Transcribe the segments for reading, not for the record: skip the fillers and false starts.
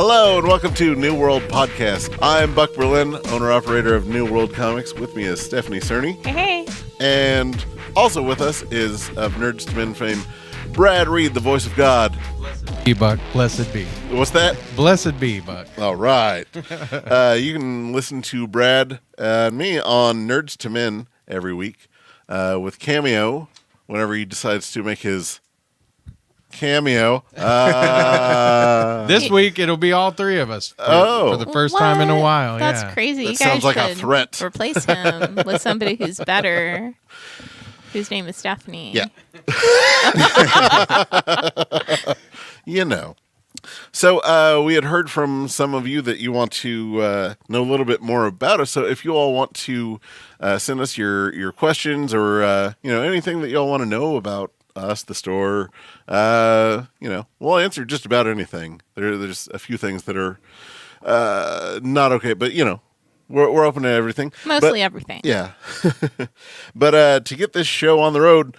Hello and welcome to New World Podcast. I'm Buck Berlin, owner-operator of New World Comics. With me is Stephanie Cerny. Hey. And also with us is, of Nerds to Men fame, Brad Reed, the voice of God. Blessed be, Buck. Blessed be. What's that? Blessed be, Buck. All right. You can listen to Brad and me on Nerds to Men every week with Cameo whenever he decides to make his cameo. This week it'll be all three of us for the first time in a while. That's yeah. crazy. That You guys sounds like a should threat. replace him with somebody who's better, whose name is Stephanie. Yeah. You know. So we had heard from some of you that you want to know a little bit more about us. So if you all want to send us your questions or anything that you all want to know about us, the store, we'll answer just about anything. There's a few things that are not okay, but we're open to everything. Mostly everything. Yeah. But to get this show on the road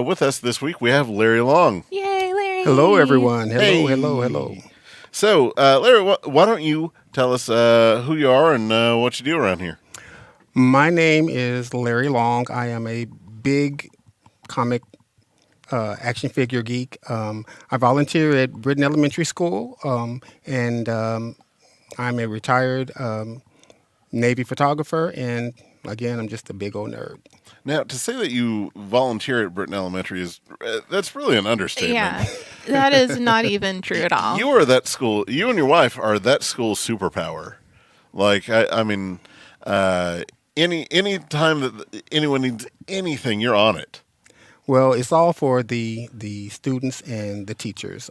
with us this week, we have Larry Long. Yay, Larry. Hello, everyone. Hello, Hey. hello. So, Larry, why don't you tell us who you are and what you do around here? My name is Larry Long. I am a big comic action figure geek. I volunteer at Britton Elementary School, and I'm a retired Navy photographer, and again, I'm just a big old nerd. Now, to say that you volunteer at Britton Elementary that's really an understatement. Yeah, that is not even true at all. You are that school. You and your wife are that school's superpower. Like, I mean, any time that anyone needs anything, you're on it. Well, it's all for the students and the teachers.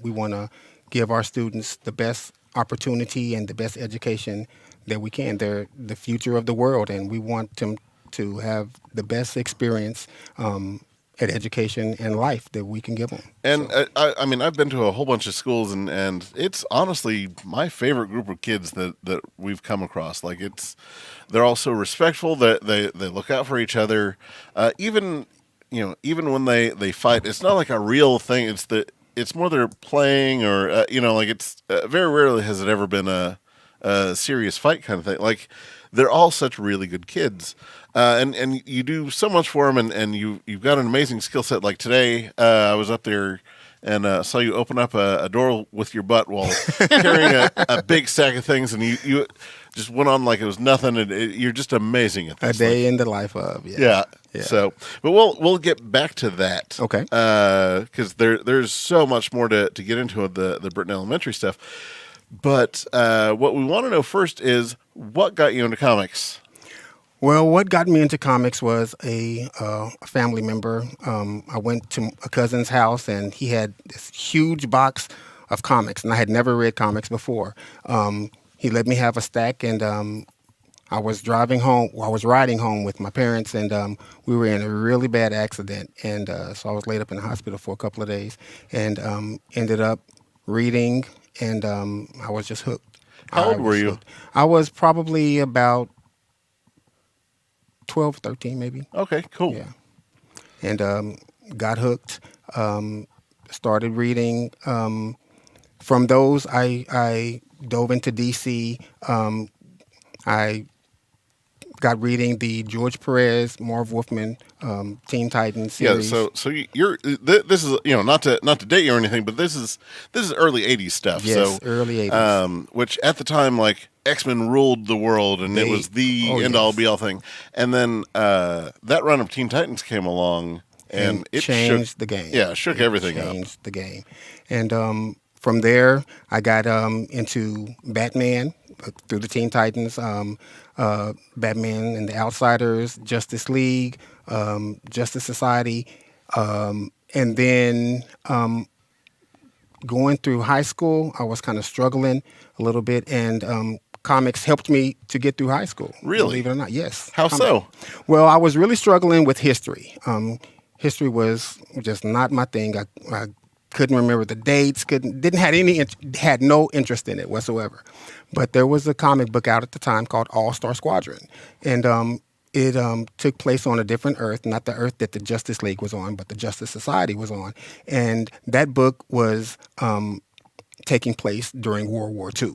We want to give our students the best opportunity and the best education that we can. They're the future of the world, and we want them to have the best experience at education and life that we can give them. And I mean, I've been to a whole bunch of schools, and it's honestly my favorite group of kids that we've come across. Like, they're all so respectful. That they look out for each other. Even when they fight, it's not like a real thing. It's more they're playing, or it's very rarely has it ever been a serious fight kind of thing. Like, they're all such really good kids, and you do so much for them, and you've got an amazing skill set. Like today, I was up there and saw you open up a door with your butt while carrying a big stack of things, and you just went on like it was nothing, and you're just amazing at this. A day in the life of, yeah. So, but we'll get back to that. Okay. Because there's so much more to get into the Britton Elementary stuff. But what we want to know first is what got you into comics? Well, what got me into comics was a family member. I went to a cousin's house, and he had this huge box of comics, and I had never read comics before. He let me have a stack, and I was riding home with my parents, and we were in a really bad accident, and so I was laid up in the hospital for a couple of days, and ended up reading, and I was just hooked. How old were you? Hooked. I was probably about 12, 13 maybe. Okay, cool. Yeah. And got hooked, started reading. From those, I dove into DC. I got reading the George Perez, Marv Wolfman, Teen Titans series. Yeah, so you're this is not to date you or anything, but this is early '80s stuff. Yes, so, early '80s. Which at the time, like, X-Men ruled the world, and it was the end-all be-all thing. And then that run of Teen Titans came along, and it changed the game. Yeah, shook everything up. Changed the game, and from there I got into Batman through the Teen Titans. Batman and the Outsiders, Justice League, Justice Society, and then going through high school, I was kind of struggling a little bit, and comics helped me to get through high school. Really? Believe it or not, yes. How so? Well, I was really struggling with history. History was just not my thing. I couldn't remember the dates. Had no interest in it whatsoever. But there was a comic book out at the time called All Star Squadron, and it took place on a different Earth, not the Earth that the Justice League was on, but the Justice Society was on. And that book was taking place during World War II.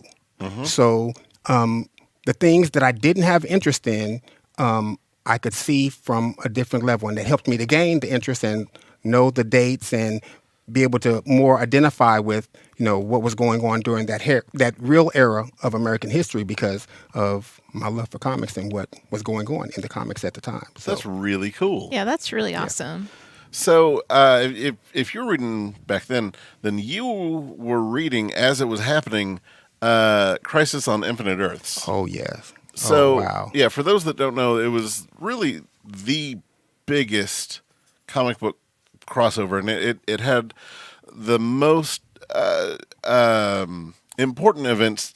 So the things that I didn't have interest in, I could see from a different level, and that helped me to gain the interest and know the dates and be able to more identify with, what was going on during that real era of American history because of my love for comics and what was going on in the comics at the time. So That's really cool. Yeah, that's really awesome. So, if you're reading back then you were reading as it was happening, Crisis on Infinite Earths. Oh yes. So, wow. yeah, for those that don't know, it was really the biggest comic book crossover, and it had the most important events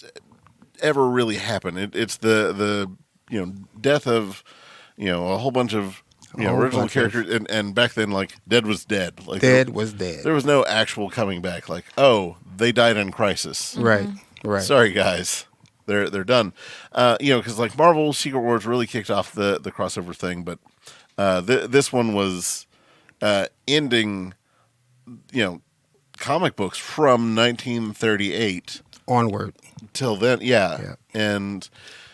ever really happen. It's the death of a whole bunch of original characters, and back then, like, dead was dead. Like, Dead was dead. there was no actual coming back. Like, oh, they died in Crisis. Right. Right. Sorry, guys. They're done. Because like Marvel Secret Wars really kicked off the crossover thing, but this one was ending, comic books from 1938 Onward. till then. Yeah. Yeah. And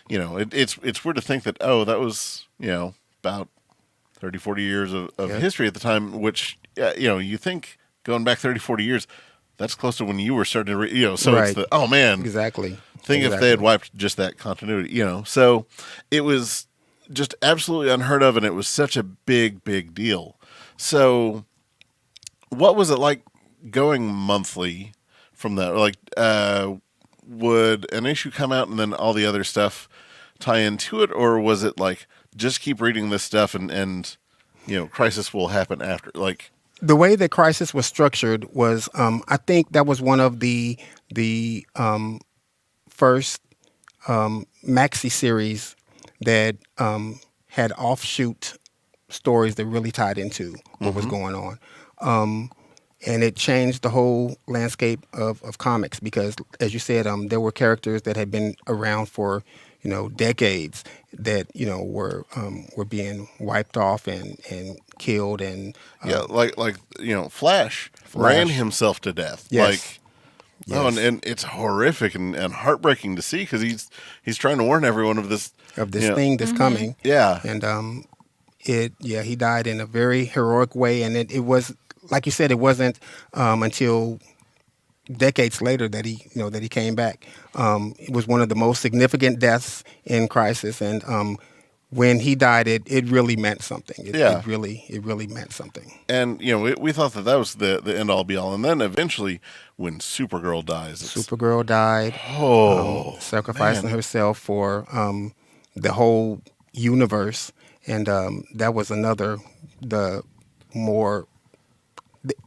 it's weird to think that that was about 30, 40 years of history at the time, which you think going back 30, 40 years. That's close to when you were starting to read, so Right. it's the, oh man. Exactly. Think if they had wiped just that continuity, So it was just absolutely unheard of, and it was such a big, big deal. So what was it like going monthly from that? Like, would an issue come out and then all the other stuff tie into it? Or was it like, just keep reading this stuff and Crisis will happen after? Like, The way that Crisis was structured was, I think that was one of the first maxi series that had offshoot stories that really tied into what was going on. And it changed the whole landscape of comics because, as you said, there were characters that had been around for decades that were being wiped off and killed and like Flash ran himself to death. Yes. Like, and it's horrific and heartbreaking to see because he's trying to warn everyone of this thing that's coming. Yeah, And he died in a very heroic way, and it was, like you said, it wasn't until decades later that he came back. It was one of the most significant deaths in Crisis, and when he died, it really meant something. It really meant something. and we thought that was the end all be all, and then eventually when Supergirl dies, Supergirl died, sacrificing herself for the whole universe, and that was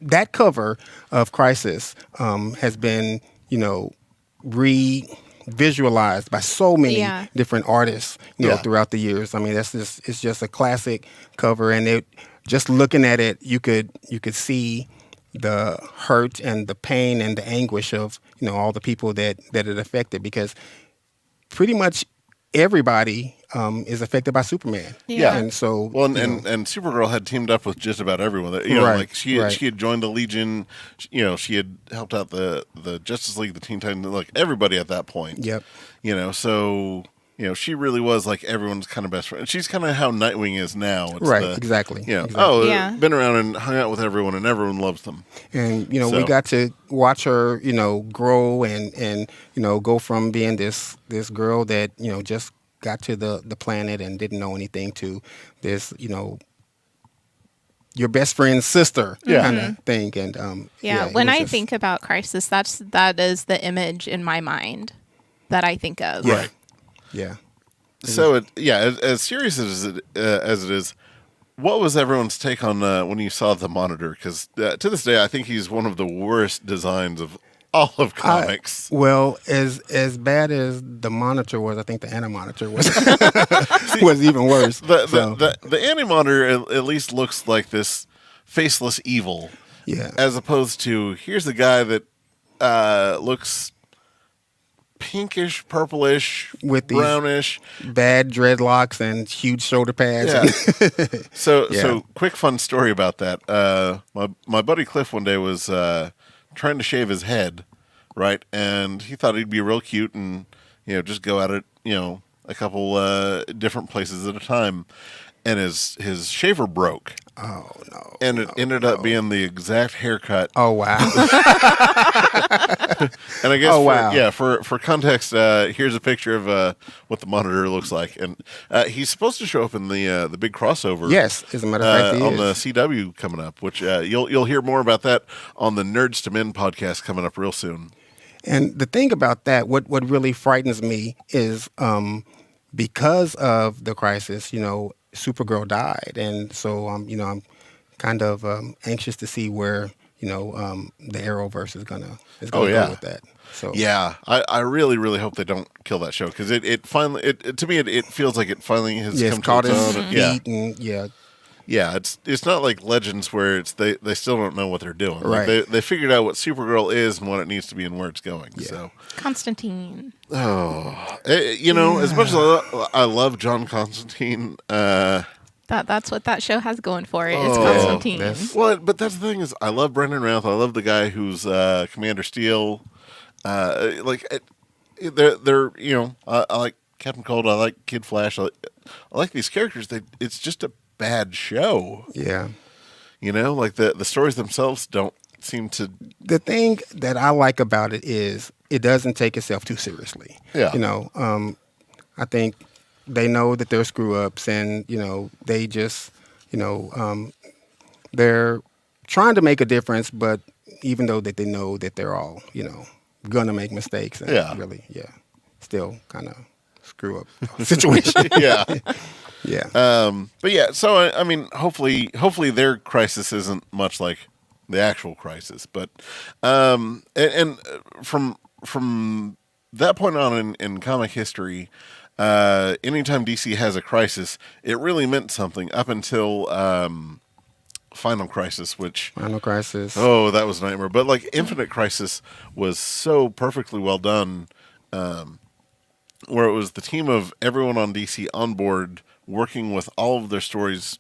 that cover of Crisis has been, re-visualized by so many different artists, throughout the years. I mean, it's just a classic cover, and just looking at it, you could see the hurt and the pain and the anguish of all the people that it affected, because pretty much everybody is affected by Superman. Yeah. And so and Supergirl had teamed up with just about everyone. Like she had joined the Legion. She had helped out the Justice League, the Teen Titans, like everybody at that point. Yep. So she really was like everyone's kind of best friend. She's kind of how Nightwing is now. It's exactly. Exactly. Been around and hung out with everyone, and everyone loves them. And we got to watch her, grow and go from being this girl that just got to the planet and didn't know anything to this your best friend's sister kind of thing. And when I think about Crisis, that is the image in my mind that I think of. Yeah. Right. Yeah. So as serious as it is, what was everyone's take on when you saw the Monitor? Because to this day, I think he's one of the worst designs of all of comics. Well, as bad as the Monitor was, I think the Anti-Monitor was was even worse. The Anti-Monitor at least looks like this faceless evil. Yeah. As opposed to, here's the guy that looks pinkish, purplish, with these brownish, bad dreadlocks and huge shoulder pads. Yeah. So quick fun story about that. My buddy Cliff one day was trying to shave his head, right? And he thought he'd be real cute and just go at it, a couple different places at a time. And his shaver broke. Oh no! And it ended up being the exact haircut. Oh wow! And I guess, Oh, wow. for context, here's a picture of what the monitor looks like. And he's supposed to show up in the big crossover. Yes, as a matter of fact, he on is. the CW coming up, which you'll hear more about that on the Nerds to Men podcast coming up real soon. And the thing about that, what really frightens me is because of the crisis, Supergirl died, and so I'm kind of anxious to see where the Arrowverse is gonna go with that. So Yeah, I really, really hope they don't kill that show because it finally to me it feels like it finally has it's come caught to its his own. feet, and Yeah, it's not like Legends where it's they still don't know what they're doing. Like Right. they figured out what Supergirl is and what it needs to be and where it's going. Yeah. So Constantine. as much as I love John Constantine, That's what that show has going for it. It's Oh, Constantine. but that's the thing is I love Brendan Routh. I love the guy who's Commander Steel. They're I like Captain Cold. I like Kid Flash. I like these characters. It's just a bad show. yeah. Like the stories themselves don't seem to. The thing that I like about it is it doesn't take itself too seriously. Yeah. I think they know that they're screw ups, and they just they're trying to make a difference, but even though that they know that they're all gonna make mistakes, and Yeah. really, still kind of screw up situation. Yeah. Yeah. But yeah, so I mean, hopefully their crisis isn't much like the actual crisis, but and from that point on in comic history, anytime DC has a crisis, it really meant something up until Final Crisis, which Final Crisis. that was a nightmare. But like Infinite Crisis was so perfectly well done, where it was the team of everyone on DC on board working with all of their stories,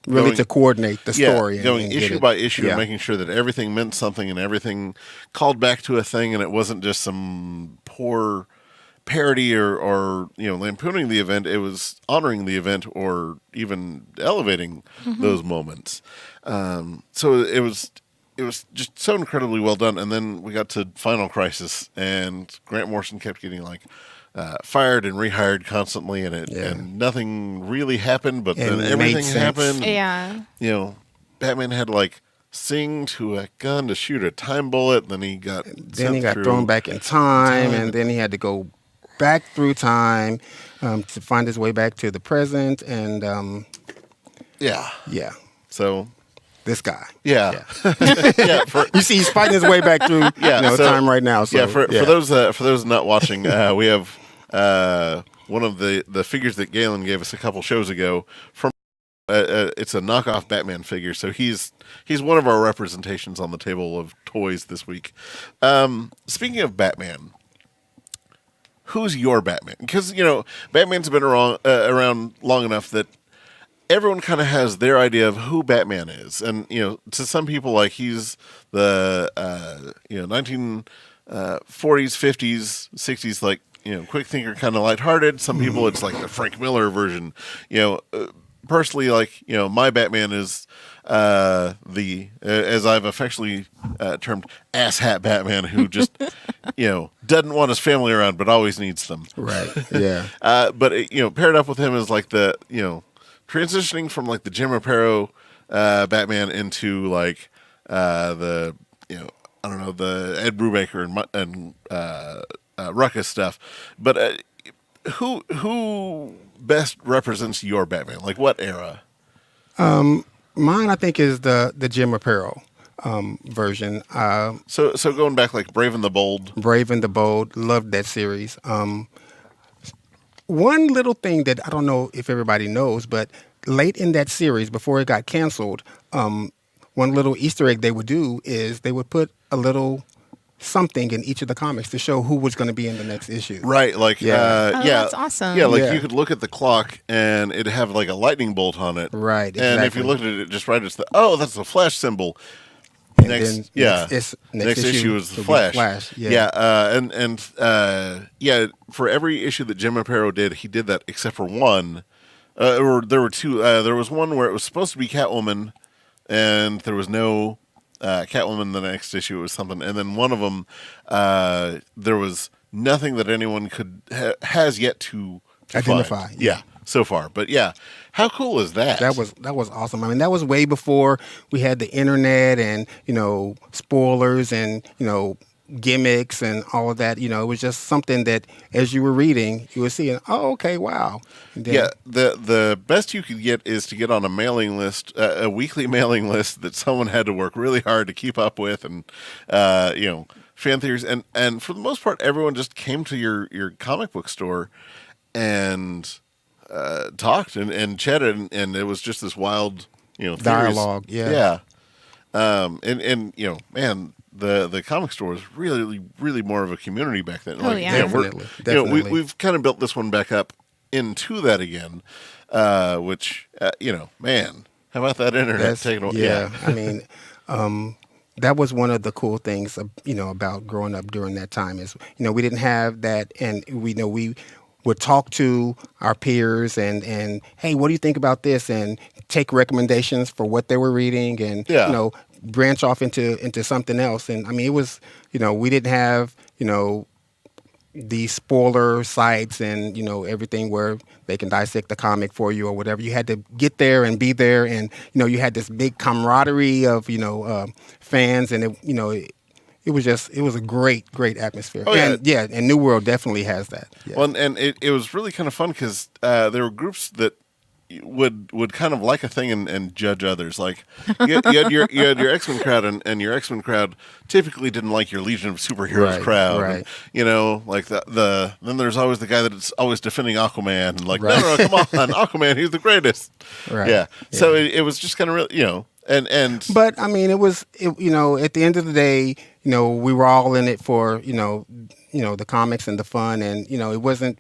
Really to coordinate the story. going and get issue it. by issue Yeah. and making sure that everything meant something and everything called back to a thing and it wasn't just some poor parody or lampooning the event. It was honoring the event or even elevating those moments. So it was just so incredibly well done. And then we got to Final Crisis and Grant Morrison kept getting fired and rehired constantly, and nothing really happened. But And then it everything made sense. happened. Yeah. Batman had to sing to a gun to shoot a time bullet. Then he got Thrown back in time, and then he had to go back through time to find his way back to the present. And Yeah. So this guy. yeah. You see, he's fighting his way back through time right now. So, For those not watching, we have one of the figures that Galen gave us a couple shows ago from. It's a knockoff Batman figure, so he's one of our representations on the table of toys this week. Speaking of Batman, who's your Batman? Because Batman's been around long enough that everyone kind of has their idea of who Batman is, and to some people he's the 1940s, 50s, 60s quick thinker, kind of lighthearted. Some people it's like the Frank Miller version. Personally, my Batman is as I've affectionately termed asshat Batman, who just doesn't want his family around but always needs them. Right. Yeah. But paired up with him is transitioning from the Jim Aparo Batman into the I don't know, the Ed Brubaker and Ruckus stuff. But who best represents your Batman? What era? Mine, I think, is the Jim Aparo version. So going back Brave and the Bold. Brave and the Bold. Loved that series. One little thing that I don't know if everybody knows, but late in that series, before it got canceled, one little Easter egg they would do is they would put a little something in each of the comics to show who was going to be in the next issue. Right, that's awesome. Yeah, you could look at the clock and it'd have a lightning bolt on it. Right, And if exactly. you looked at it just right, it's that's the Flash symbol. Next issue is the will be Flash. Yeah. For every issue that Jim Aparo did, he did that except for one. Or there were two. There was one where it was supposed to be Catwoman, and there was no Catwoman. The next issue it was something, and then one of them there was nothing that anyone has yet to identify. Find. Yeah, so far. But yeah, how cool is that? That was awesome. I mean, that was way before we had the internet and spoilers and gimmicks and all of that. It was just something that as you were reading, you were seeing, oh, okay, wow. And then, the best you could get is to get on a mailing list, a weekly mailing list that someone had to work really hard to keep up with, and fan theories, and for the most part, everyone just came to your comic book store and talked and chatted, and it was just this wild dialogue. Yeah. Man, the comic store was really, really more of a community back then. Oh, yeah. Definitely. We've kind of built this one back up into that again, which, man, how about that internet taking away? Yeah. I mean, that was one of the cool things, about growing up during that time is, we didn't have that, and we would talk to our peers and hey, what do you think about this? And take recommendations for what they were reading and, branch off into something else. And I mean, it was, we didn't have, the spoiler sites and, everything where they can dissect the comic for you or whatever. You had to get there and be there. And, you had this big camaraderie of, fans, and it was a great atmosphere. Oh, yeah. And New World definitely has that. Yeah. Well, and it was really kind of fun because there were groups that would kind of like a thing and judge others. Like you had your X-Men crowd, and your X-Men crowd typically didn't like your Legion of Superheroes crowd. Right. And, like then there's always the guy that's always defending Aquaman, and like no, come on, Aquaman, he's the greatest. Right. Yeah. So it was just kind of really, and but I mean, it was at the end of the day, we were all in it for the comics and the fun, and it wasn't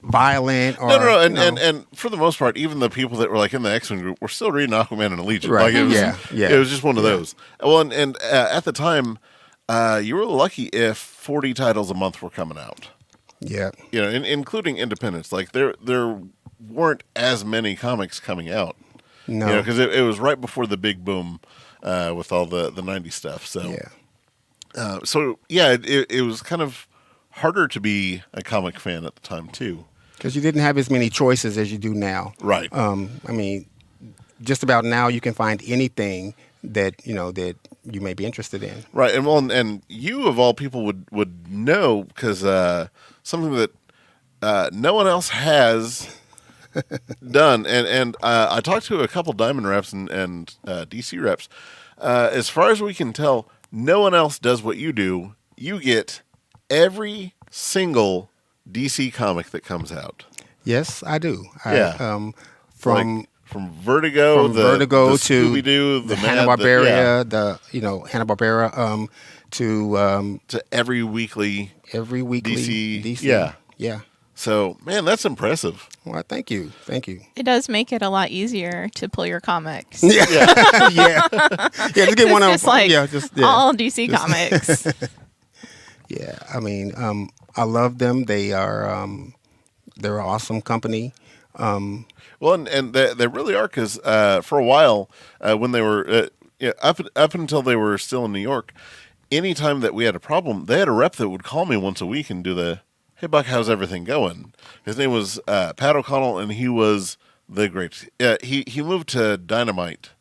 violent or no, and for the most part, even the people that were like in the X-Men group were still reading Aquaman and Legion. Right. Like it was, it was just one of those. Well, and at the time, you were lucky if 40 titles a month were coming out. Yeah. Including independents. Like there weren't as many comics coming out. No. Because it was right before the big boom with all the 90s stuff. So it was kind of harder to be a comic fan at the time too. Because you didn't have as many choices as you do now. Right. I mean, just about now you can find anything that that you may be interested in. Right, and you of all people would know because something that no one else has done, and I talked to a couple Diamond reps and DC reps. As far as we can tell, no one else does what you do. You get every single DC comic that comes out. Yes, I do. From Vertigo, the to Scooby-Doo, the Hanna-Barbera, Hanna-Barbera, to every weekly DC. Yeah. So, man, that's impressive. Well, thank you. It does make it a lot easier to pull your comics. Yeah. Just get one of them. All DC comics. Yeah, I mean, I love them. They are they're an awesome company. Well, and they really are because for a while when they were up until they were still in New York, anytime that we had a problem, they had a rep that would call me once a week and do the, "Hey Buck, how's everything going?" His name was Pat O'Connell, and he was the great. He moved to Dynamite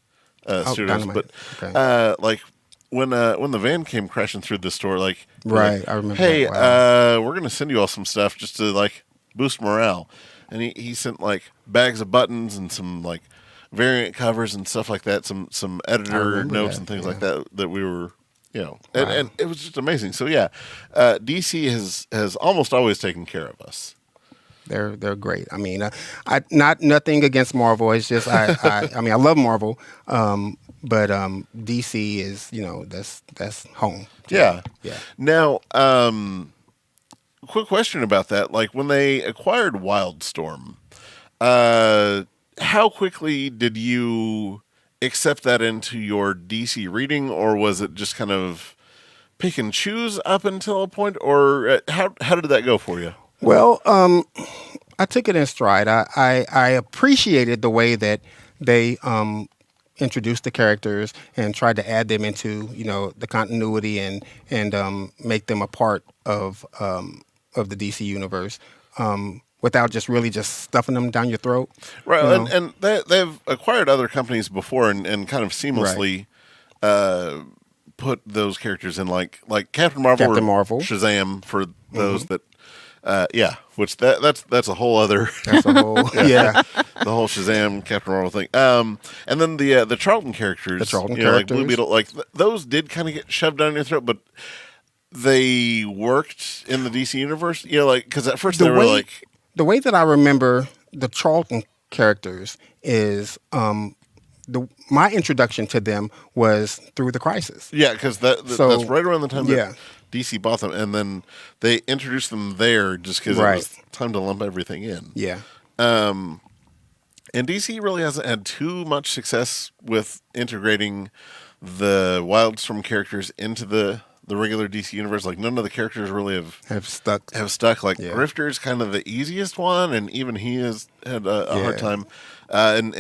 Studios, Dynamite. but Okay. like. When the van came crashing through the store, like right, I remember. Hey, wow. We're gonna send you all some stuff just to like boost morale, and he sent like bags of buttons and some like variant covers and stuff like that, some editor notes and things like that we were and it was just amazing. So DC has almost always taken care of us. They're great. I mean, nothing against Marvel. It's just I mean I love Marvel. But DC is, that's home. Yeah. Yeah. Now, quick question about that. Like when they acquired Wildstorm, how quickly did you accept that into your DC reading, or was it just kind of pick and choose up until a point, or how did that go for you? Well, I took it in stride. I appreciated the way that they introduced the characters and tried to add them into the continuity and make them a part of the DC universe without just really just stuffing them down your throat. Right, you know? and they've acquired other companies before and kind of seamlessly put those characters in, like Captain Marvel, Shazam for those that. Which that's a whole other. That's a whole the whole Shazam Captain Marvel thing. And then the Charlton characters, like Blue Beetle, like those did kind of get shoved down your throat, but they worked in the DC universe. Because at first they were like the way that I remember the Charlton characters is my introduction to them was through the Crisis. Yeah, because that's right around the time that DC bought them, and then they introduced them there just because it was time to lump everything in. Yeah. And DC really hasn't had too much success with integrating the Wildstorm characters into the regular DC universe. Like, none of the characters really have stuck. Like, Grifter's kind of the easiest one, and even he has had a hard time. And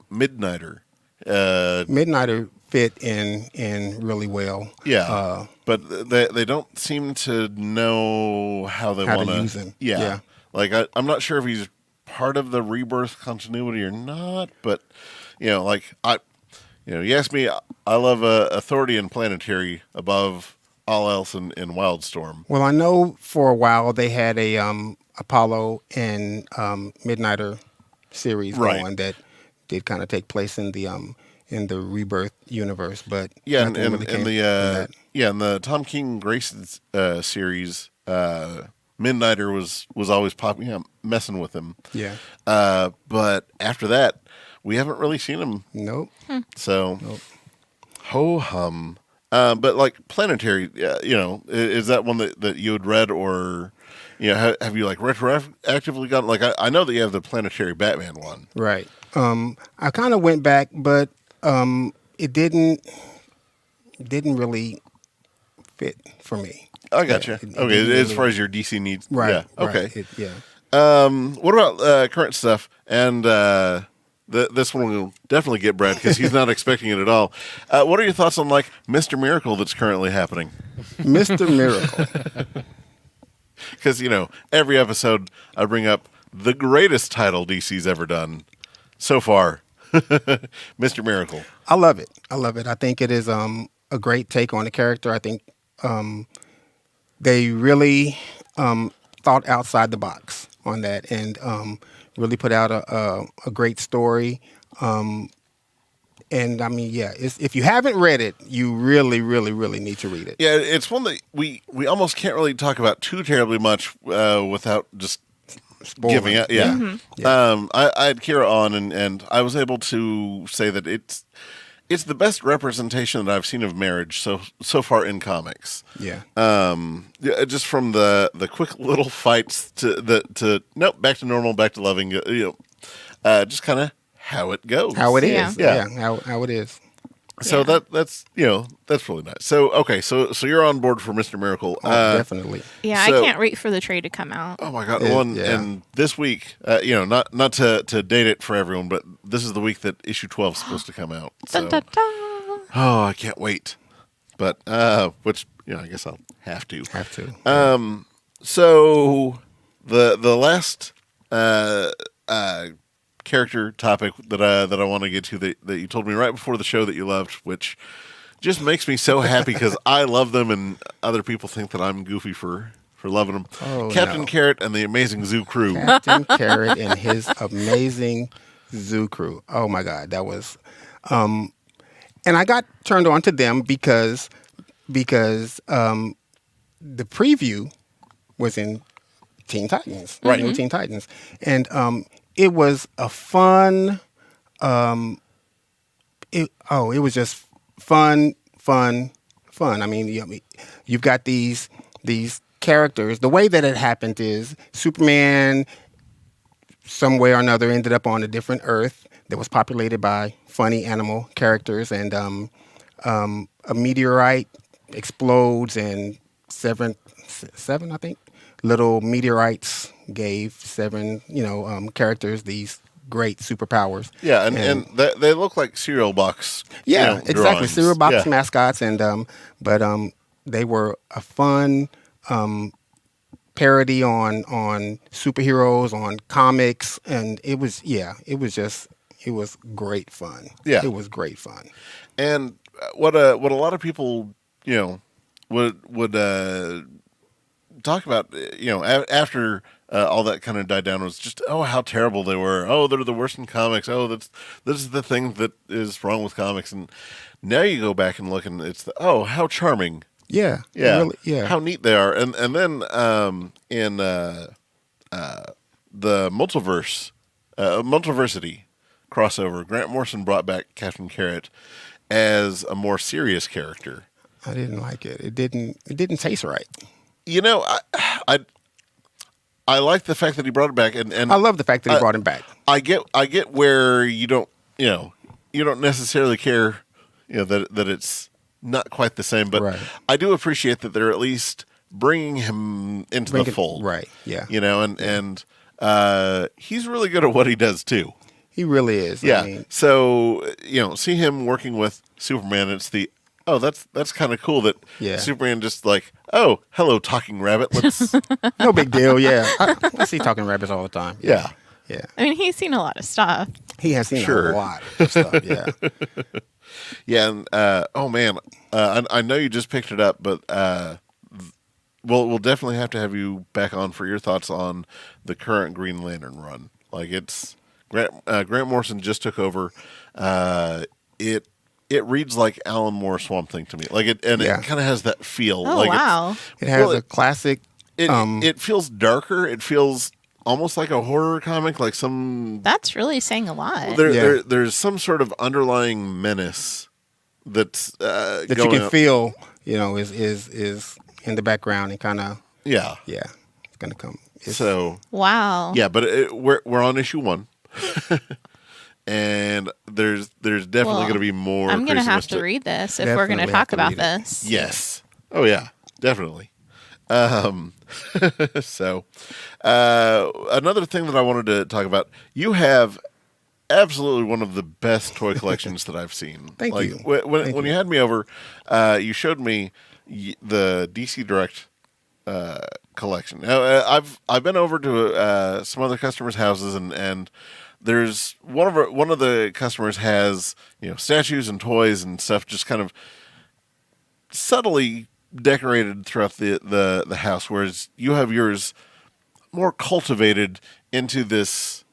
Midnighter. Midnighter fit in really well. Yeah, but they don't seem to know how they want to use him. Yeah. Like I'm not sure if he's part of the Rebirth continuity or not, but you ask me, I love Authority and Planetary above all else in Wildstorm. Well, I know for a while they had a Apollo and Midnighter series going that did kind of take place in the Rebirth universe, but in the Tom King Grayson's series, Midnighter was always popping up, messing with him. Yeah. But after that, we haven't really seen him. Nope. So, ho hum. But like Planetary, is that one that you had read, or have you like retroactively gotten? Like I know that you have the Planetary Batman one, right? I kind of went back, but it didn't really fit for me. I gotcha. Okay, as far as your DC needs, right? Yeah. Okay. Right. What about current stuff? And this one will definitely get Brad because he's not expecting it at all. What are your thoughts on like Mr. Miracle that's currently happening? Mr. Miracle. Because every episode I bring up the greatest title DC's ever done so far. Mr. Miracle. I love it. I think it is a great take on the character. I think they really thought outside the box on that and really put out a great story. And I mean, if you haven't read it, you really, really, really need to read it. Yeah, it's one that we almost can't really talk about too terribly much without just spoiling. Giving it. Yeah. Mm-hmm. Yeah. I had Kira on, and I was able to say that it's the best representation that I've seen of marriage so far in comics. Yeah. Just from the quick little fights to nope, back to normal, back to loving. Just kind of how it goes. How it is. Yeah. How it is. So that's really nice. So okay, so you're on board for Mr. Miracle. Definitely. Yeah, so, I can't wait for the trade to come out. Oh my god! And this week, not to date it for everyone, but this is the week that issue 12 is supposed to come out. So. Dun, dun, dun. Oh, I can't wait. But which I guess I'll have to. So the last character topic that I want to get to that you told me right before the show that you loved, which just makes me so happy because I love them and other people think that I'm goofy for loving them. Captain Carrot and the Amazing Zoo Crew. Captain Carrot and his Amazing Zoo Crew. Oh my God, that was. And I got turned on to them because the preview was in Teen Titans, right? New Teen Titans, and it was a fun. It was just fun. I mean, you've got these characters. The way that it happened is Superman, some way or another, ended up on a different Earth that was populated by funny animal characters, and a meteorite explodes, and seven, I think, little meteorites gave seven, characters these great superpowers. Yeah, and they look like cereal box. Yeah, exactly. drawings. Cereal box Yeah. mascots, and but they were a fun parody on superheroes, on comics, and it was great fun. Yeah. It was great fun. And what a lot of people would talk about after all that kind of died down was just how terrible they were. Oh, they're the worst in comics. Oh, this is the thing that is wrong with comics. And now you go back and look, and it's how charming. Yeah, Yeah, really, yeah. how neat they are. And then in the Multiversity crossover, Grant Morrison brought back Captain Carrot as a more serious character. I didn't like it. It didn't taste right. I like the fact that he brought it back, and I love the fact that he brought him back. I get where you don't necessarily care that it's not quite the same, but Right. I do appreciate that they're at least bringing him into the fold, Right, yeah. And he's really good at what he does too. He really is. Yeah. I mean, So see him working with Superman. It's that's kind of cool that Yeah. Superman just like, oh, hello, talking rabbit. Let's no big deal. Yeah, I see talking rabbits all the time. yeah. Yeah. I mean, he's seen a lot of stuff. He has seen Sure. a lot of stuff. Yeah. Yeah, and oh man, I know you just picked it up, but we'll definitely have to have you back on for your thoughts on the current Green Lantern run. Like it's Grant Morrison just took over. It reads like Alan Moore Swamp Thing to me. Like it kind of has that feel. Oh, like wow. It has Well, a classic. It feels darker. It feels almost like a horror comic, like some. That's really saying a lot. There's some sort of underlying menace that's that going you can on. feel, is in the background and kind of, Yeah. it's gonna come. So Wow. yeah, but we're on issue 1, and there's definitely Well, going to be more. I'm going to have craziness to read this if we're going to Definitely talk have to about read it. this. Yes. Oh yeah, definitely. So another thing that I wanted to talk about, you have absolutely one of the best toy collections that I've seen. Thank like, you. When you had me over, you showed me the DC Direct collection. Now, I've been over to some other customers' houses, and there's one of the customers has statues and toys and stuff just kind of subtly decorated throughout the house, whereas you have yours more cultivated into this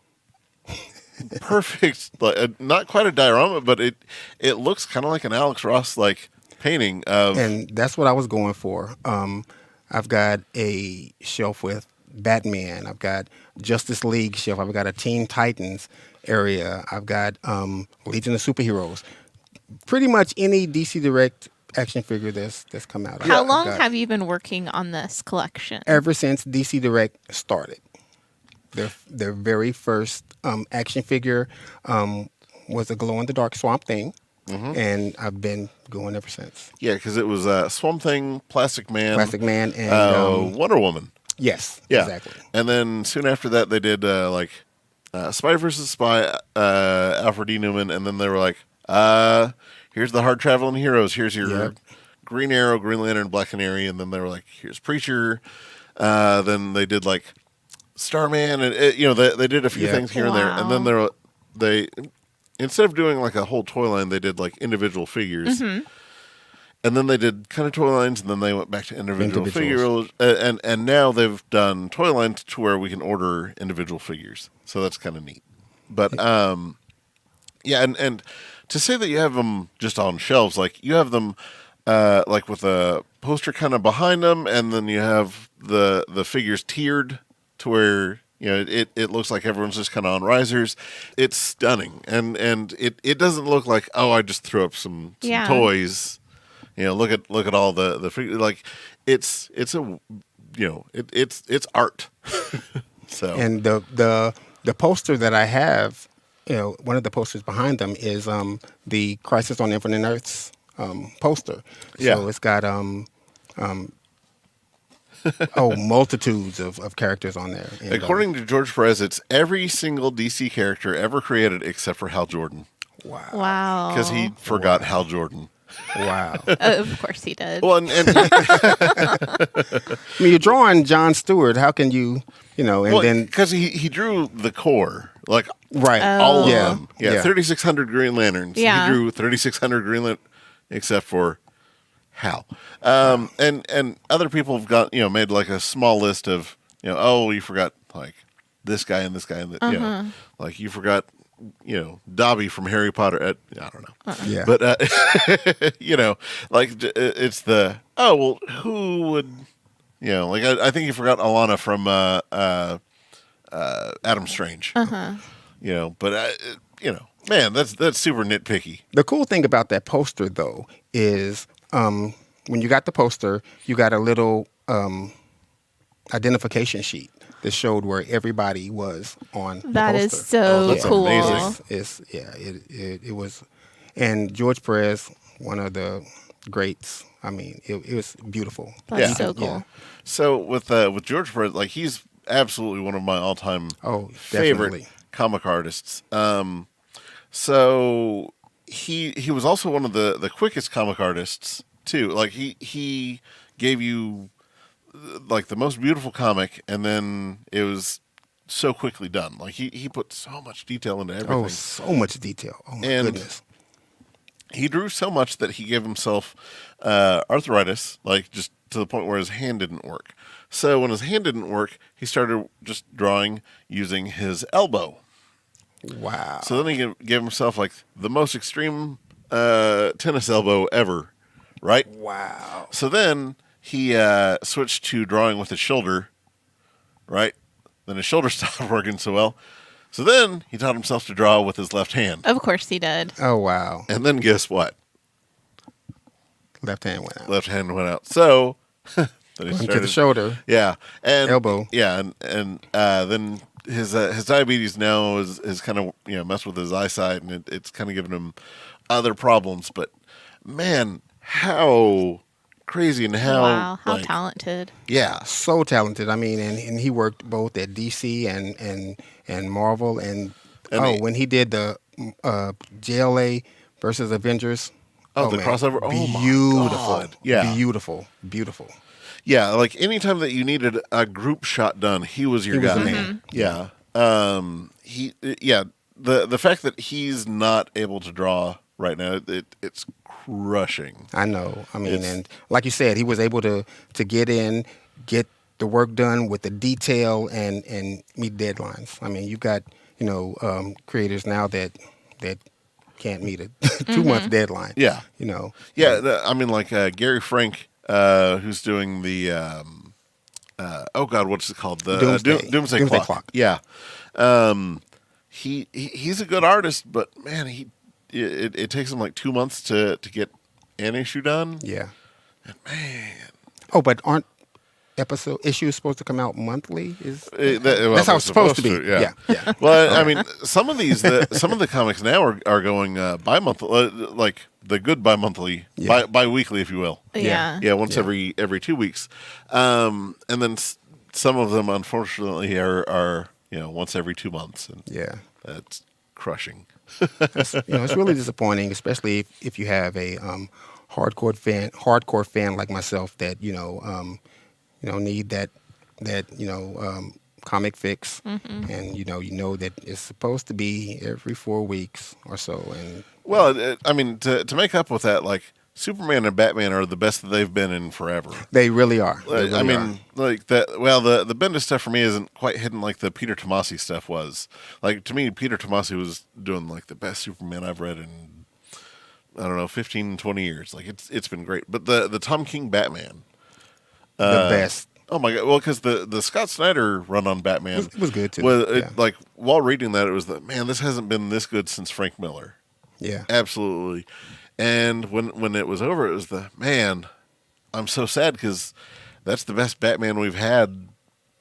perfect, not quite a diorama, but it looks kind of like an Alex Ross like painting of. And that's what I was going for. I've got a shelf with Batman. I've got Justice League shelf. I've got a Teen Titans area. I've got Legion of Superheroes. Pretty much any DC Direct action figure that's come out. How I've long got- have you been working on this collection? Ever since DC Direct started. Their very first action figure was a glow-in-the-dark Swamp Thing, and I've been going ever since. Yeah, because it was Swamp Thing, Plastic Man, and Wonder Woman. yes, Yeah, exactly. And then soon after that, they did Spy versus Spy, Alfred E. Newman, and then they were like, here's the hard traveling heroes. Here's your Yep. Green Arrow, Green Lantern, Black Canary, and then they were like, here's Preacher. Then they did like Starman, and they did a few Yeah. things here and there, and then they instead of doing like a whole toy line, they did like individual figures. And then they did kind of toy lines, and then they went back to individual Individuals. figures. And now they've done toy lines to where we can order individual figures. So that's kind of neat. But yeah, and to say that you have them just on shelves, like you have them like with a poster kind of behind them, and then you have the figures tiered to where it looks like everyone's just kind of on risers. It's stunning, and it doesn't look like, oh, I just threw up some Yeah. toys. Look at all the figures. Like it's a it's art. So And the poster that I have one of the posters behind them is the Crisis on Infinite Earths poster. Yeah. So it's got multitudes of characters on there. And, According to George Perez, it's every single DC character ever created except for Hal Jordan. Wow. Because he forgot Hal Jordan. wow. Of course he did. Well, and I mean, you're drawing John Stewart. How can you, and then because he drew the core, like right, all of yeah, them. Yeah, yeah. 3,600 Green Lanterns. Yeah. He drew 3,600 Green Lanterns, except for Hal. And other people have got made like a small list of you forgot like this guy and this guy and like you forgot Dobby from Harry Potter. I don't know. Yeah. But like it's the who would like I think you forgot Alana from Adam Strange. But man, that's super nitpicky. The cool thing about that poster, though, is when you got the poster, you got a little identification sheet that showed where everybody was on That the is poster. so that's cool. amazing. It was, and George Perez, one of the greats. I mean, it was beautiful. That's Yeah. so cool. Yeah. So with George Perez, like he's absolutely one of my all-time Oh, favorite definitely. comic artists. So he was also one of the quickest comic artists too. Like he gave you like the most beautiful comic, and then it was so quickly done. Like he put so much detail into everything. Oh, so much detail. Oh my And- goodness. He drew so much that he gave himself arthritis, like just to the point where his hand didn't work. So when his hand didn't work, he started just drawing using his elbow. Wow. So then he gave himself like the most extreme tennis elbow ever, right? Wow. So then he switched to drawing with his shoulder, right? Then his shoulder stopped working so well. So then he taught himself to draw with his left hand. Of course he did. Oh wow. And then guess what? Left hand went out. Left hand went out. So then he Went to started, the shoulder. yeah, and Elbow. yeah, and then his diabetes now is kind of messed with his eyesight, and it's kind of given him other problems. But man, how crazy and Wow, how like, talented. yeah, So talented. I mean, and he worked both at DC and Marvel. And when he did the JLA versus Avengers. Oh, the man. crossover? Oh, my Beautiful. God. Yeah. Beautiful. yeah. Like anytime that you needed a group shot done, he was your He was guy. the man. Yeah. The fact that he's not able to draw right now, it's crushing. I know. I mean, It's- and like you said, he was able to get the work done with the detail and meet deadlines. I mean, you've got creators now that can't meet a 2-month deadline. Yeah. Yeah. I mean, like Gary Frank, who's doing the what's it called? The Doomsday. Doomsday Doomsday Clock. Clock. Yeah. He's a good artist, but man, it takes him like 2 months to get an issue done. Yeah. Man, Oh, but aren't issues supposed to come out monthly? Well, That's how it's supposed to be. Yeah. Yeah. Well, I mean, some of the comics now are going bi-monthly, like the good bi-monthly, Yeah. bi-weekly, if you will. Yeah. Yeah, once every 2 weeks, and then some of them, unfortunately, are once every 2 months, and Yeah. that's crushing. It's really disappointing, especially if you have a hardcore fan like myself that need that comic fix, and that it's supposed to be every 4 weeks or so, and Well, I mean, to make up with that, like Superman and Batman are the best that they've been in forever. they really are. They really I mean, are. like that. Well, the Bendis stuff for me isn't quite hidden like the Peter Tomasi stuff was. Like to me, Peter Tomasi was doing like the best Superman I've read in, I don't know, 15, 20 years. Like it's been great. But the Tom King Batman, The best. oh my god! Well, because the Scott Snyder run on Batman It was good, too. Yeah. like while reading that, it was man, this hasn't been this good since Frank Miller. Yeah. Absolutely. And when it was over, it was man, I'm so sad because that's the best Batman we've had,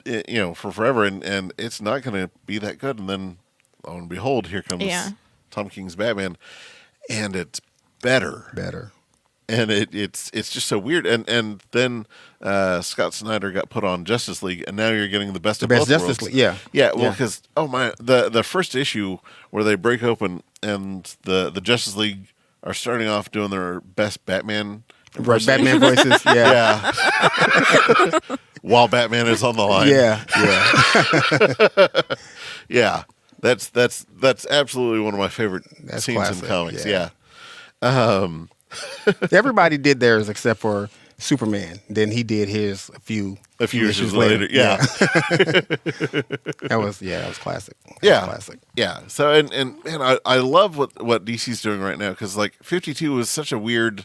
for forever, and it's not going to be that good. And then, lo and behold, here comes Yeah. Tom King's Batman, and it's better. Better. And it's just so weird. And then Scott Snyder got put on Justice League, and now you're getting the best of best both Justice worlds. League, yeah. Yeah, well, Yeah. because the first issue where they break open and the Justice League are starting off doing their best Batman Right, Batman voices. Yeah. yeah. While Batman is on the line. Yeah. Yeah. That's absolutely one of my favorite That's scenes classic, in comics. yeah. Yeah. Everybody did theirs except for Superman. Then he did his a few years issues later. Yeah. That was classic. That was Yeah. classic. Yeah. So and man, I love what DC's doing right now, because like 52 was such a weird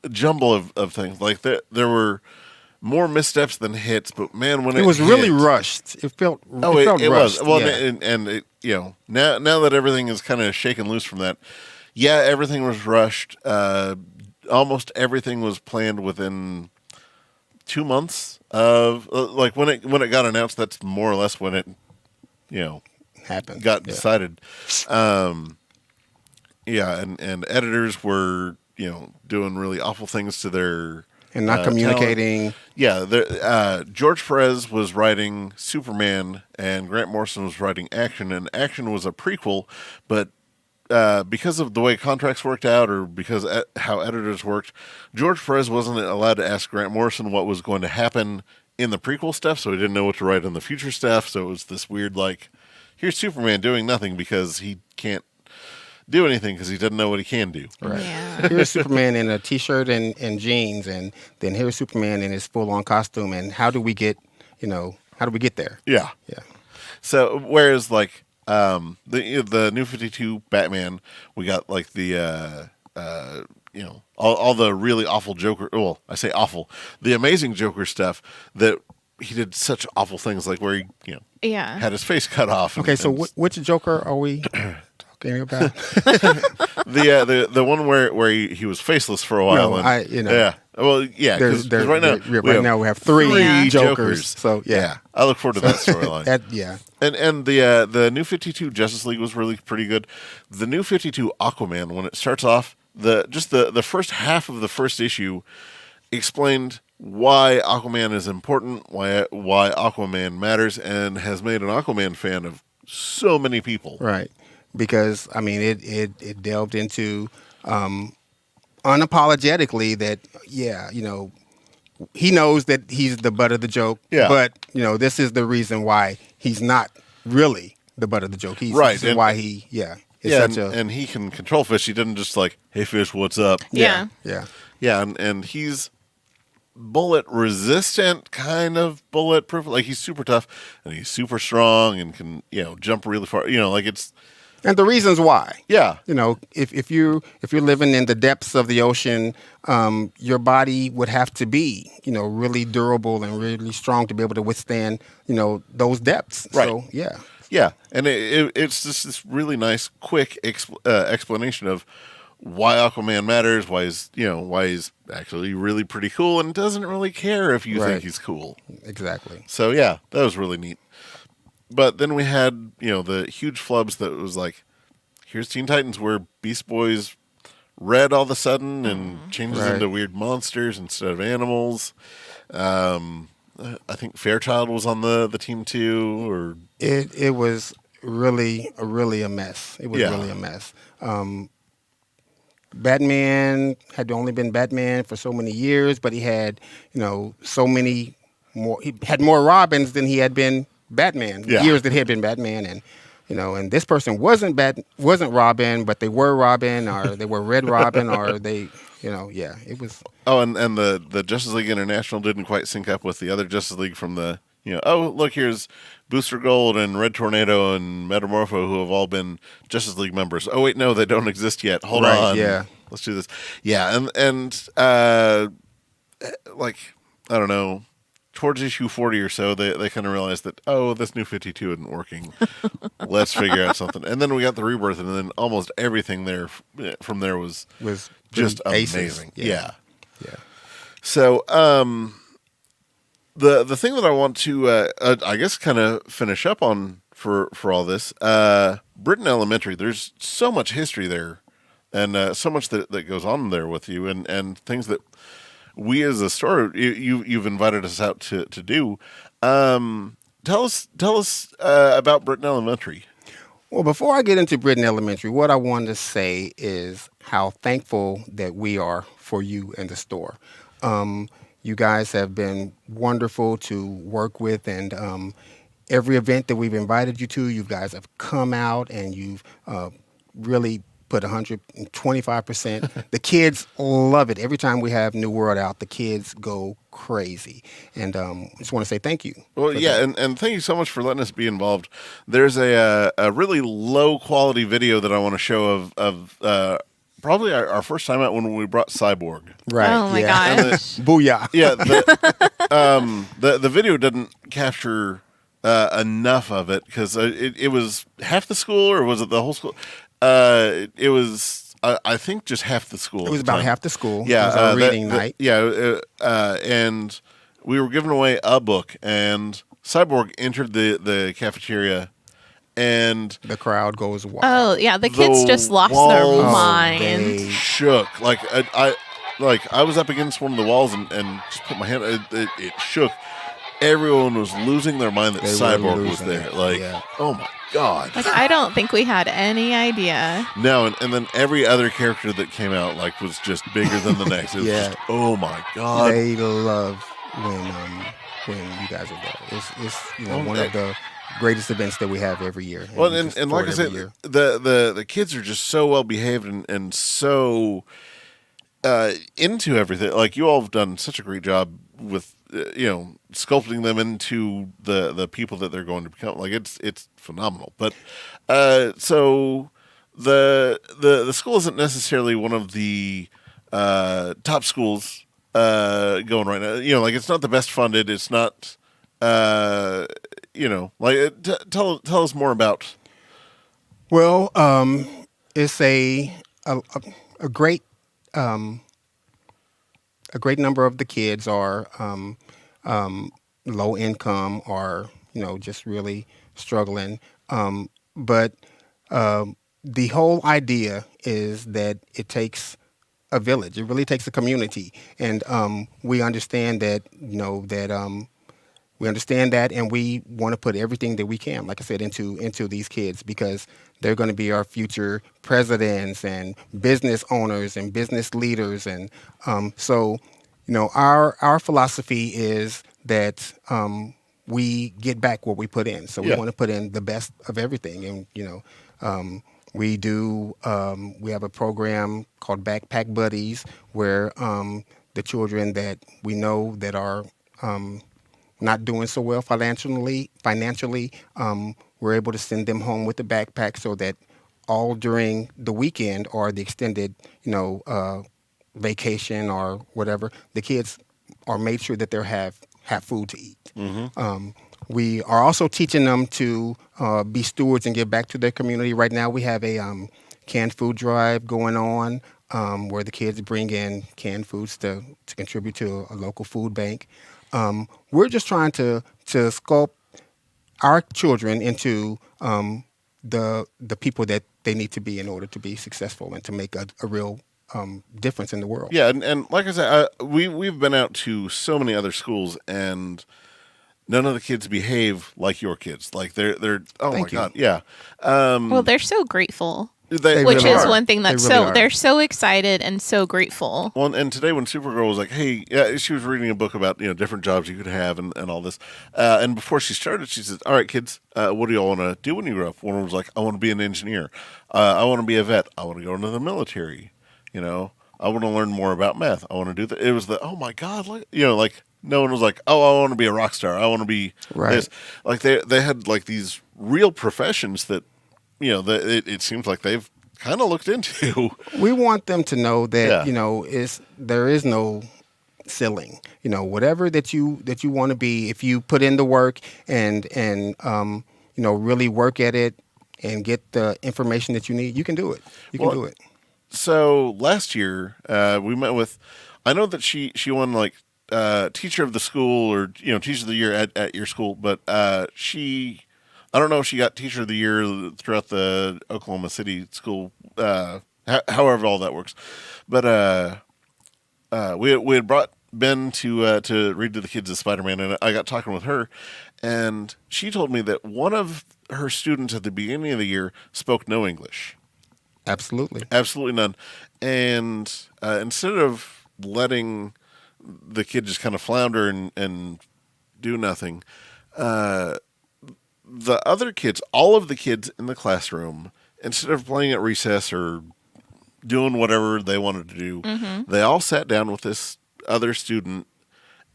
jumble of things. Like there were more missteps than hits, but man, when It was really hit, rushed. It felt it rushed. was. Well, yeah. and it, now that everything is kind of shaken loose from that, yeah, everything was rushed. Almost everything was planned within 2 months of like when it got announced. That's more or less when it Happened. got Yeah. decided. Yeah, and editors were doing really awful things to their And not talent. communicating. Yeah, George Perez was writing Superman, and Grant Morrison was writing Action, and Action was a prequel, but because of the way contracts worked out, or because how editors worked, George Perez wasn't allowed to ask Grant Morrison what was going to happen in the prequel stuff, so he didn't know what to write in the future stuff. So it was this weird, like, here's Superman doing nothing because he can't do anything because he doesn't know what he can do. Right. Yeah. Here's Superman in a T-shirt and jeans, and then here's Superman in his full-on costume. And how do we get there? Yeah. Yeah. So whereas like the New 52 Batman, we got like the all the really awful Joker. Well, I say awful, the Amazing Joker stuff that he did such awful things, like where he Yeah. had his face cut off. Okay, so which Joker are we talking about? the one where he was faceless for a while. No, and, you know. Yeah. Well, yeah. Because right now we have three Yeah. Jokers. So yeah. I look forward to that storyline. Yeah. And the New 52 Justice League was really pretty good. The New 52 Aquaman, when it starts off, the first half of the first issue explained why Aquaman is important, why Aquaman matters, and has made an Aquaman fan of so many people. Right. Because I mean, it delved into unapologetically that he knows that he's the butt of the joke. Yeah. But this is the reason why he's not really the butt of the joke. Right. This is why he is Yeah, such and he can control fish. He didn't just like, hey fish, what's up? Yeah. yeah. Yeah, and he's bullet resistant, kind of bulletproof. Like he's super tough and he's super strong and can jump really far. Like it's And the reasons why. yeah. If you're living in the depths of the ocean, your body would have to be, really durable and really strong to be able to withstand, those depths. Right. So yeah. Yeah, and it's just this really nice, quick explanation of why Aquaman matters, why he's actually really pretty cool, and doesn't really care if you Right. think he's cool. Exactly. So yeah, that was really neat. But then we had the huge flubs that was like, here's Teen Titans where Beast Boy's red all of a sudden and changes Right. into weird monsters instead of animals. I think Fairchild was on the team too, or It was really a mess. It was Yeah. really a mess. Batman had only been Batman for so many years, but he had, so many more. He had more Robins than he had been Batman. Yeah. Years that he had been Batman, and and this person wasn't Robin, but they were Robin, or they were Red Robin, or they, it was. Oh, and the Justice League International didn't quite sync up with the other Justice League from the, oh, look, here's Booster Gold and Red Tornado and Metamorpho, who have all been Justice League members. Oh, wait, no, they don't exist yet. Hold Right, on. yeah. Let's do this. Yeah, and like, I don't know, towards issue 40 or so, they kind of realized that, oh, this New 52 isn't working. Let's figure out something. And then we got the Rebirth, and then almost everything there from there was just aces. amazing. Yeah. So, the thing that I want to, I guess, kind of finish up on for all this. Britton Elementary. There's so much history there, and so much that goes on there with you, and things that we as a store you've invited us out to do. Tell us about Britton Elementary. Well, before I get into Britton Elementary, what I want to say is how thankful that we are for you in the store. You guys have been wonderful to work with, and every event that we've invited you to, you guys have come out and you've really put 125%. The kids love it. Every time we have New World out, the kids go crazy. And just want to say thank you. Well, yeah, and thank you so much for letting us be involved. There's a really low quality video that I want to show of probably our first time out when we brought Cyborg. Right. Oh my yeah. gosh. Booyah. Yeah, the video didn't capture enough of it because it was half the school, or was it the whole school? It was, I think, just half the school. It was about half the school. Yeah, it was our reading night. And we were giving away a book, and Cyborg entered the cafeteria, and The crowd goes wild. Oh yeah, the kids just lost their walls mind. they- shook. Like I was up against one of the walls and just put my hand. It shook. Everyone was losing their mind that They were Cyborg was losing there. it, Like, yeah. oh my god. Like I don't think we had any idea. No, and then every other character that came out was just bigger than the next. It was Yeah. just, oh my god. They love when you guys are there. It's one of the greatest events that we have every year. Well, we and just like I do it said, every year. the kids are just so well behaved and so into everything. Like, you all have done such a great job with sculpting them into the people that they're going to become. Like, it's phenomenal. But so the school isn't necessarily one of the top schools going right now. Like, it's not the best funded. It's not. Tell us more about. Well, it's a great number of the kids are low income, or just really struggling. But the whole idea is that it takes a village. It really takes a community, and we understand that. We understand that, and we want to put everything that we can, like I said, into these kids, because they're going to be our future presidents and business owners and business leaders. And so, our philosophy is that we get back what we put in. So we want to put in the best of everything. And, we have a program called Backpack Buddies, where the children that we know that are not doing so well financially, we're able to send them home with a backpack, so that all during the weekend or the extended, vacation or whatever, the kids are made sure that they have food to eat. Mm-hmm. We are also teaching them to be stewards and give back to their community. Right now, we have a canned food drive going on, where the kids bring in canned foods to contribute to a local food bank. We're just trying to sculpt our children into the people that they need to be in order to be successful and to make a real difference in the world. Yeah, and like I said, we've been out to so many other schools, and none of the kids behave like your kids. Like, they're oh Thank my you. god, yeah. Well, they're so grateful. They Which really is are. one thing that's They really so are. they're so excited and so grateful. Well, and today when Supergirl was like, hey, yeah, she was reading a book about, different jobs you could have and all this. And before she started, she said, all right, kids, what do y'all want to do when you grow up? One was like, I want to be an engineer. I want to be a vet. I want to go into the military. I want to learn more about math. I want to do that. It was oh my God, like no one was like, oh, I want to be a rock star. I want to be Right. this. Like, they had like these real professions that, it seems like they've kind of looked into. We want them to know that Yeah. there is no ceiling. Whatever that you want to be, if you put in the work and really work at it and get the information that you need, you can do it. You can Well, do it. So last year, we met with. I know that she won like teacher of the school, or teacher of the year at your school, but she I don't know if she got Teacher of the Year throughout the Oklahoma City school, however all that works. But we had brought Ben to read to the kids as Spider-Man, and I got talking with her, and she told me that one of her students at the beginning of the year spoke no English. Absolutely. Absolutely none. And instead of letting the kid just kind of flounder and do nothing, the other kids, all of the kids in the classroom, instead of playing at recess or doing whatever they wanted to do, they all sat down with this other student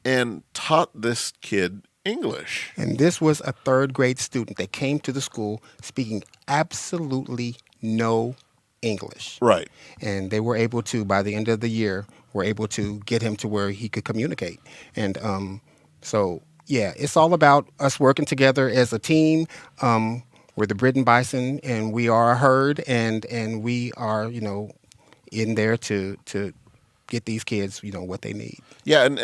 and taught this kid English. And this was a third grade student that came to the school speaking absolutely no English. Right. And they were able to, by the end of the year, were able to get him to where he could communicate. And so, yeah, it's all about us working together as a team. We're the Britton Bison, and we are a herd, and we are, in there to get these kids, what they need. Yeah, and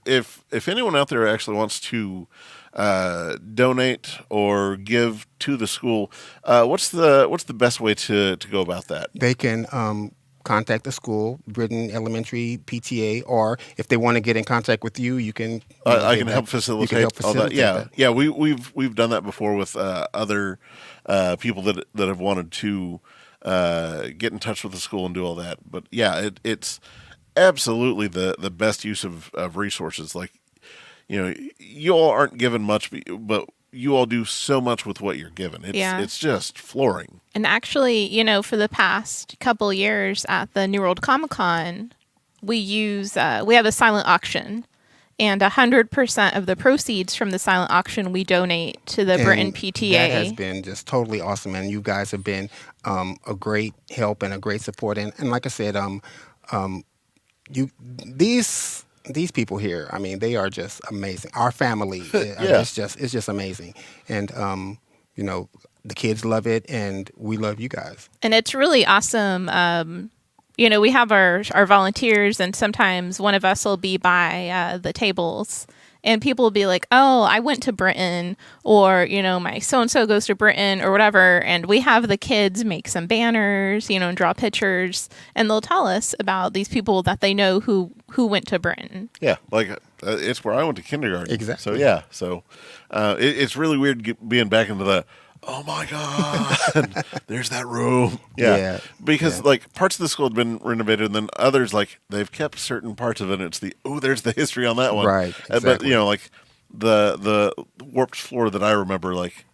if anyone out there actually wants to donate or give to the school, what's the best way to go about that? They can contact the school, Britton Elementary PTA, or if they want to get in contact with you, you can. I can help facilitate, you can help facilitate all that. that. Yeah. We've done that before with other people that have wanted to get in touch with the school and do all that. But yeah, it's absolutely the best use of resources. Like, you all aren't given much, but you all do so much with what you're given. It's just flooring. And actually, for the past couple years at the New World Comic Con, we have a silent auction, and 100% of the proceeds from the silent auction we donate to the Britton PTA. That has been just totally awesome, and you guys have been a great help and a great support. And like I said, these people here, I mean, they are just amazing. Our family, it's just amazing. And the kids love it, and we love you guys. And it's really awesome. We have our volunteers, and sometimes one of us will be by the tables, and people will be like, "Oh, I went to Britton," or my so and so goes to Britton, or whatever. And we have the kids make some banners, and draw pictures, and they'll tell us about these people that they know who went to Britton. Yeah, like it's where I went to kindergarten. Exactly. So it's really weird being back into the. Oh my God! There's that room. Yeah, because like parts of the school had been renovated, and then others like they've kept certain parts of it. And it's there's the history on that one, right? Exactly. But like the warped floor that I remember, like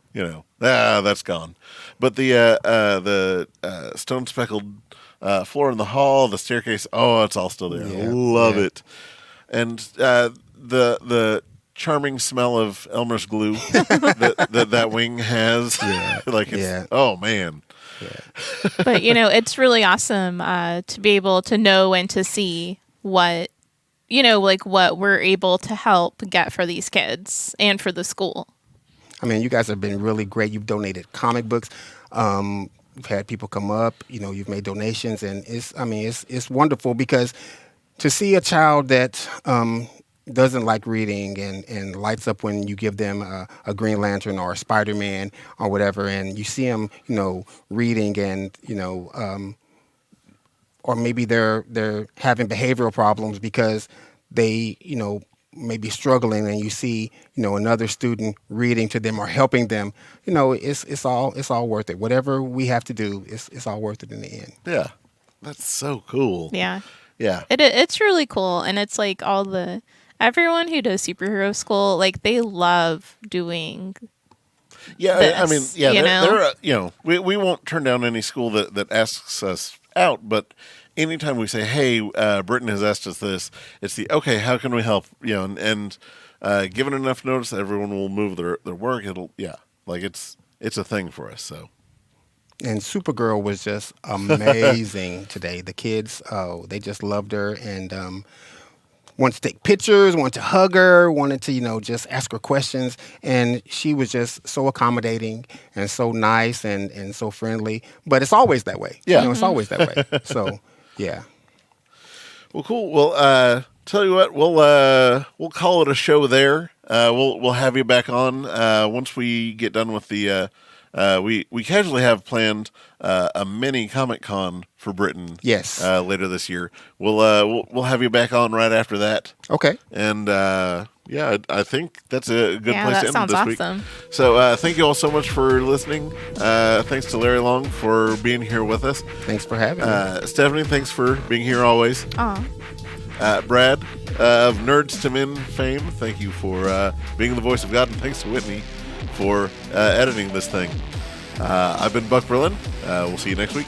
that's gone. But the stone speckled floor in the hall, the staircase, it's all still there. Yeah. Love it. And the charming smell of Elmer's glue that wing has. Yeah. Oh man. Yeah. But it's really awesome to be able to know and to see what what we're able to help get for these kids and for the school. I mean, you guys have been really great. You've donated comic books. We've had people come up. You've made donations, and it's wonderful because to see a child that doesn't like reading and lights up when you give them a Green Lantern or a Spider-Man or whatever, and you see them, reading and, or maybe they're having behavioral problems because they, may be struggling, and you see, another student reading to them or helping them, it's all worth it. Whatever we have to do, it's all worth it in the end. Yeah. That's so cool. Yeah. Yeah. It's really cool. And it's like everyone who does superhero school, like they love doing this, we won't turn down any school that asks us out, but anytime we say, hey, Britton has asked us this, it's okay, how can we help? And given enough notice, everyone will move their work. It's a thing for us. So. And Supergirl was just amazing today. The kids, they just loved her and wanted to take pictures, wanted to hug her, wanted to, just ask her questions. And she was just so accommodating and so nice and so friendly. But it's always that way. Yeah. It's always that way. So, yeah. Well, cool. Well, tell you what, we'll call it a show there. we'll have you back on once we get done with the. We casually have planned a mini Comic Con for Britain. Yes. Later this year. We'll have you back on right after that. Okay. And yeah, I think that's a good Yeah, place that to end sounds this awesome. week. So thank you all so much for listening. Thanks to Larry Long for being here with us. Thanks for having me. Stephanie, thanks for being here always. Aw. Brad of Nerds to Men fame, thank you for being the voice of God, and thanks to Whitney for editing this thing. I've been Buck Berlin. We'll see you next week.